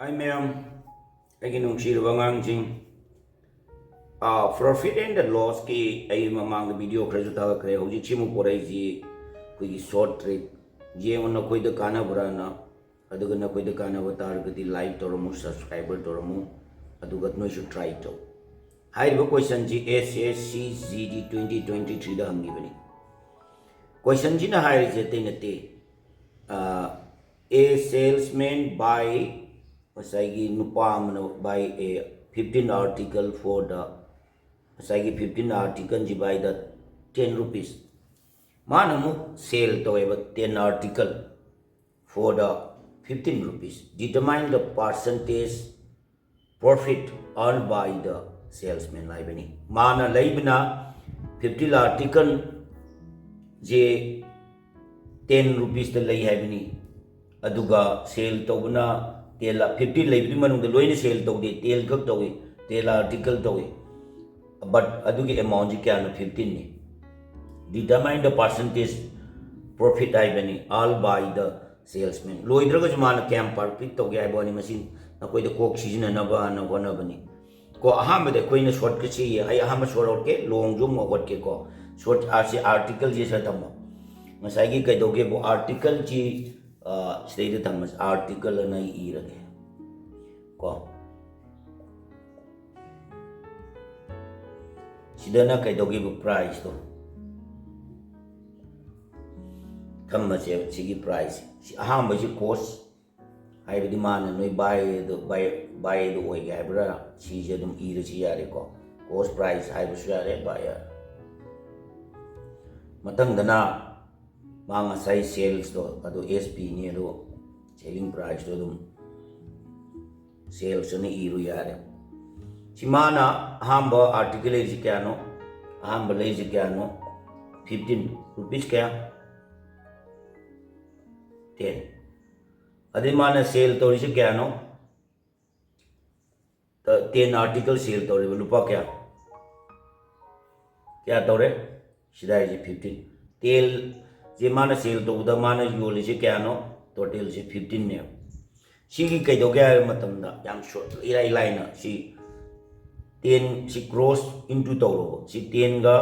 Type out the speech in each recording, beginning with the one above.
Hi ma'am, ꯑꯩꯒꯤ ꯅꯨꯡꯁꯤꯔꯕ ꯑꯉꯥꯡꯁꯤꯡ profit and the loss ꯀꯤ ꯑꯩ ꯃꯃꯥꯡꯗ ꯚꯤꯗꯤꯑꯣ ꯈꯔꯁꯨ ꯊꯥꯒꯠꯈ꯭ꯔꯦ ꯍꯧꯖꯤꯛꯁꯤꯃꯨꯛ ꯄꯣꯔꯛꯏꯁꯤ ꯑꯩꯈꯣꯏꯒꯤ ꯁꯣꯔꯠ ꯇ꯭ꯔꯤꯛ ꯌꯦꯡꯉꯣ ꯅꯈꯣꯏꯗ ꯀꯥꯟꯅꯕ꯭ꯔꯥꯅ ꯑꯗꯨꯒ ꯅꯈꯣꯏꯗ ꯀꯥꯟꯅꯕ ꯇꯥꯔꯒꯗꯤ ꯂꯥꯏꯛ ꯇꯧꯔꯝꯃꯨ ꯁꯕꯁꯀ꯭ꯔꯥꯏꯕꯔ ꯇꯧꯔꯝꯃꯨ ꯑꯗꯨꯒ ꯅꯣꯏꯁꯨ ꯇ꯭ꯔꯥꯏ ꯇꯧ ꯍꯥꯏꯔꯤꯕ ꯀꯣꯏꯁꯟꯁꯤ SSC GD 2023ꯗ ꯍꯪꯈꯤꯕꯅꯤ ꯀꯣꯏꯁꯟꯁꯤꯅ ꯍꯥꯏꯔꯤꯁꯦ ꯑꯇꯩ ꯅꯠꯇꯦ a salesman buy Masagi Nupamano buy a 15 article for the Masagi 15 article ji buy the 10 rupees. Manamu sale to have 10 article for the 15 rupees. Determine the percentage profit earned by the salesman laibani. Mana laibna 50 article je 10 rupees the lay habini. Aduga sale to buna tela 50 leibni manung the loine sale to de tel gak to tela article to but adugi amount ji kya no 15 ni determine the percentage profit ai bani all by the salesman loidra ga jmana cam profit to ga bani machine na koi de kok season na ba na wana bani ko aham de koi na short ke chi ai aham short out ke long jum wat ke ko short article je sa tamma masai gi kai do ge bo article ji state thamas article na irage ko sidana kai dogi bu price to thamma che sigi price si ahamba ji cost hai bidi mana noi buy the oi ga bra si je dum ira chi yare ko cost price hai bu yare buyer matang dana mga size sales to ado SP ni do selling price to dum sales ni iru yare si mana hamba article ji kya no hamba le ji kya no 15 rupees kya 10 adi mana sale to ji kya no 10 article sale to re lupa kya to re sidai ji 15 tel je mana sale to da mana yol ji kya no total ji 15 ne sigi kai do kya matam da yam short irai line si 10 si cross into toro si 10 ga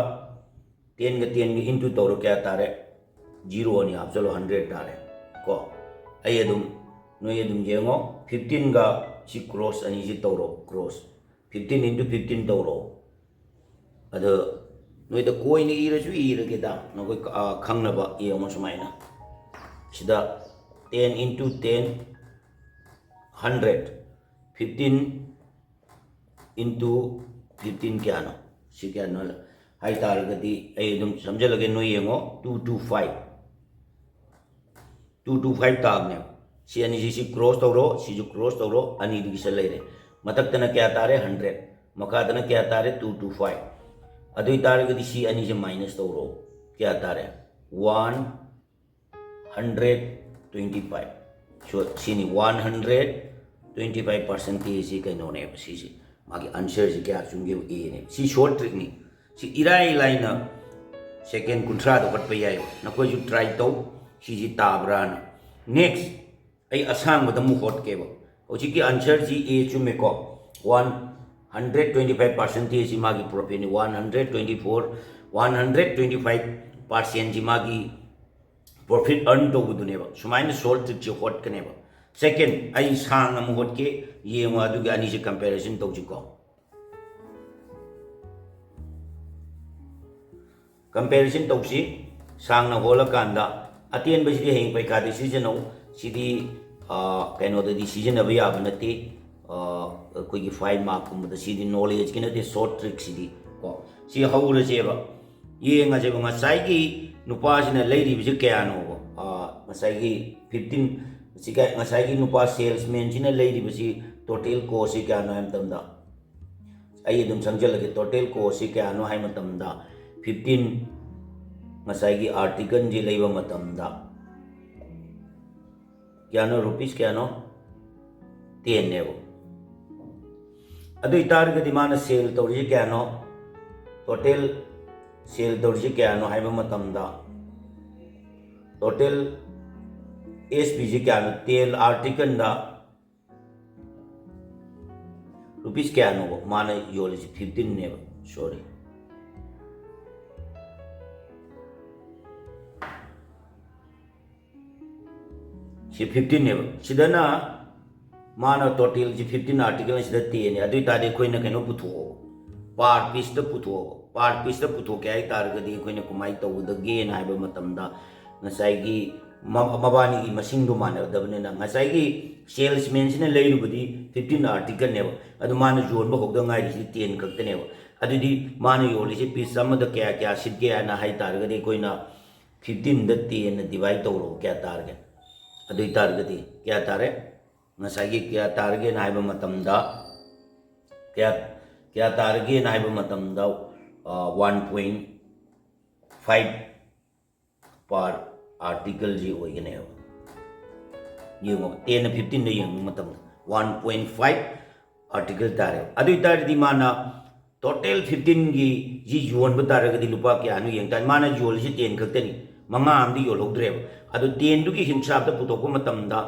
into toro kya tare 0 ni absolu 100 tare ko ayedum no yedum jengo 15 ga si cross ani si toro cross 15 into 15 toro ado no ida koi ni ira ju ira ke da no koi khangna ba e mo sumaina sida 10 into 10 100 15 into 15 kya no si kya no hai tar gadi ai dum samjha lage no yengo 225 tag ne si ani si cross tawro si ju cross tawro ani di sal leire matak tana kya tare 100 maka tana kya tare 225 adu tar gadi si ani je minus tawro kya tare 125 so sini 125% si kai no ne si magi answer ji kya chunge e ne si short trick ni si irai line second kuntra do pat pe yai na ko ju try to si ji tabra na next ai asang ma mu hot ke ba o ji ki answer ji e chu me ko 125% ji magi profit ni 125% ji magi profit earn to bu ne ba sumain short trick ji hot kane ba second ai sang na mu hot ke ye ma du ga ni ji comparison to ji ko comparison to si sang na hola kanda atien ba ji heng pai ka de season no si di kaino de season ba ya ba nati koi gi 5 mark kum da si di knowledge ki na de short trick si di ko si haura je ba ye nga je ba sai gi nupa si na lei ri bi kya no sai gi 15 Sika ngasai ki nupa salesman sina lay di basi total cost si kya no hay matamda ay dum sangjal lagi total cost si kya no hay matamda 15 ngasai ki article ji lay ba matamda kya no rupees kya no 10 ne wo adu itar ke dimana sale to ji kya no total sale to ji kya no hay ba matamda total SPG क्या no तेल article दा rupees क्या no माने योली 15 ने sorry C 15 ने सिदना माना total जी 15 article सिदा 10 ने अदुई तादे कोइना कनो पुथो पार्ट पीस द पुथो पार्ट पीस द पुथो के आई तारगदी कोइना कुमाई तौदगे ना हाइबा मतमदा ngasai mabani gi masing du mana dabne na ngasai gi salesman sine leirubudi 15 article ne adu mana zone ba hokda ngai ri 10 kakte ne adu di mana yoli se piece sama da kya kya sit ge na hai tar ga de koi na 15 da 10 divide tawro kya tar ga adu tar ga di kya tare ngasai gi kya tar ge na hai ba matam da kya tar ge na hai ba matam da 1.5 पर article जी होगने ये 10 15 ने young मतलब 1.5 article तारे अदु तारदी माना total 15 की जी योन बतारगदी लुपा क्या नु यंग तान माना योल जी 10 खक्तनी मंगा आमदी योलोद्रे अदु 10 दु की हिसाब दा पुतोको मतमदा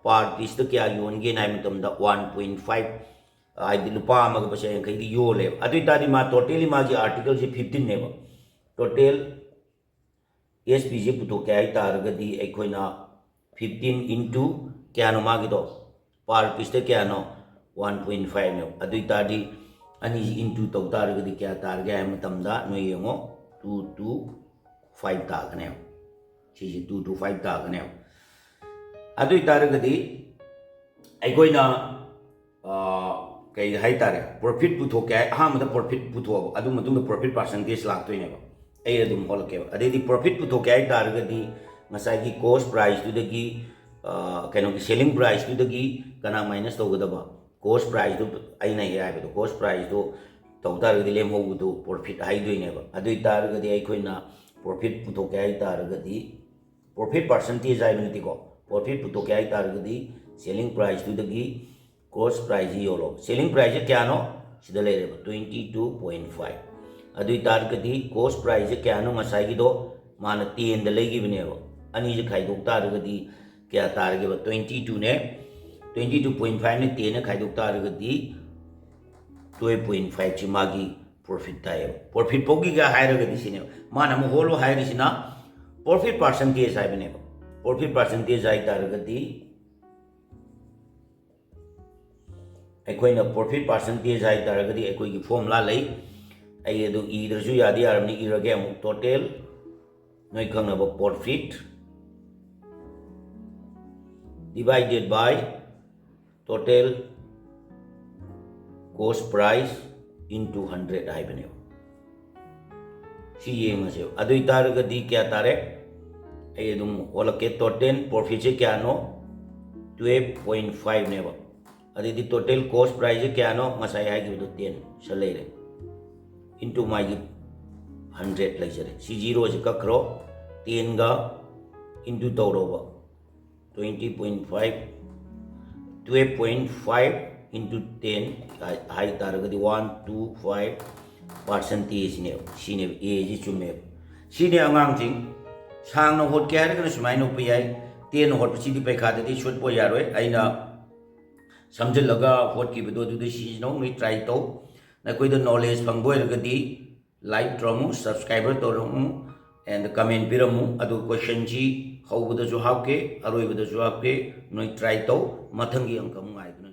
पार्ट पीस द क्या योन गे नाय मतमदा 1.5 आई लुपा मग बसे यंग की योले अदु तारदी मा टोटली मा जी आर्टिकल जी 15 ने टोटल SPG पुतो क्या है तारगदी एकोइना 15 into क्या नो मागी दो पार पिस्ते क्या नो 1.5 नो अदुई तादी अनि into तो तारगदी क्या तार गया है मतमदा नो येंगो 2 to 5 तागने हो चीज़ 2 to 5 तागने हो अदुई तारगदी एकोइना कई हाई तारे प्रॉफिट पुतो क्या है हाँ मतलब प्रॉफिट पुतो अदु मतुंग प्रॉफिट परसेंटेज लागतो इने ऐ अदुम होलके अदेदी प्रॉफिट पुथोके आई तारगदी मसाई कॉस्ट प्राइस दुदगी कनो की सेलिंग प्राइस दुदगी कना माइनस तौगदबा कॉस्ट प्राइस दु आइना हे आइबदो कॉस्ट प्राइस दु तौतारगदी लेमहोबदो प्रॉफिट हाइदोइनेबा अदुइ तारगदी आइखोइना प्रॉफिट पुथोके आई तारगदी प्रॉफिट परसेंटेज आइबनितिको प्रॉफिट पुथोके आई तारगदी सेलिंग प्राइस दुदगी कॉस्ट प्राइस योलो सेलिंग प्राइस क्या नो सिदा लेरेबा 22.5 अदुई तारगदी कॉस्ट प्राइस क्या नो मसाई की दो माना 10 द लेगिबनेबो अनि जे खाइदोक तारगदी क्या तारगेबा 22 ने 22.5 ने 10 ने खाइदोक तारगदी 12.5 ची मागी प्रॉफिट तायो प्रॉफिट पोगी का हायरगदी सिने माना मो होलो हायरिसिना प्रॉफिट परसेंटेज आइबनेबो प्रॉफिट परसेंटेज आई तारगदी एकोइना प्रॉफिट परसेंटेज आई तारगदी एकोइ की फॉर्मूला लई आई अदु इदरसु यादी आरमनी इरगे अमुक टोटल नोय खंगनबो profit divided by total cost price into 100 आइबने सी ये मसे अदु तारगदी क्या तारे आई अदुम ओलके टोटल प्रॉफिट से क्या नो 12.5 नेबो अदि टोटल कॉस्ट प्राइस क्या नो मसाई हाई गिबदो 10 सलेरे into my 100 लेजरे सी जीरो से कखरो 10 गा into तौरोबा 20.5 12.5 into 10 हाई तारगदी 125 परसेंटेज ने सीने ए जी चुमे सीने अंगांग जिंग सांग न होट क्या रे सुमाइ नो पे आई 10 होट पछी दी पैखा दे शुट पो यारोय आइना समझ लगा होट की बदो दु सी नो मी ट्राई तो नकोइद नॉलेज फंगबोयरगदी लाइक त्रमु सब्सक्राइबर तोरमु एंड कमेंट पिरमु अदु क्वेश्चन जी हौबदजु हाके अरोइबदजु हाके नोय ट्राई तो मथंगी अंकम आइदन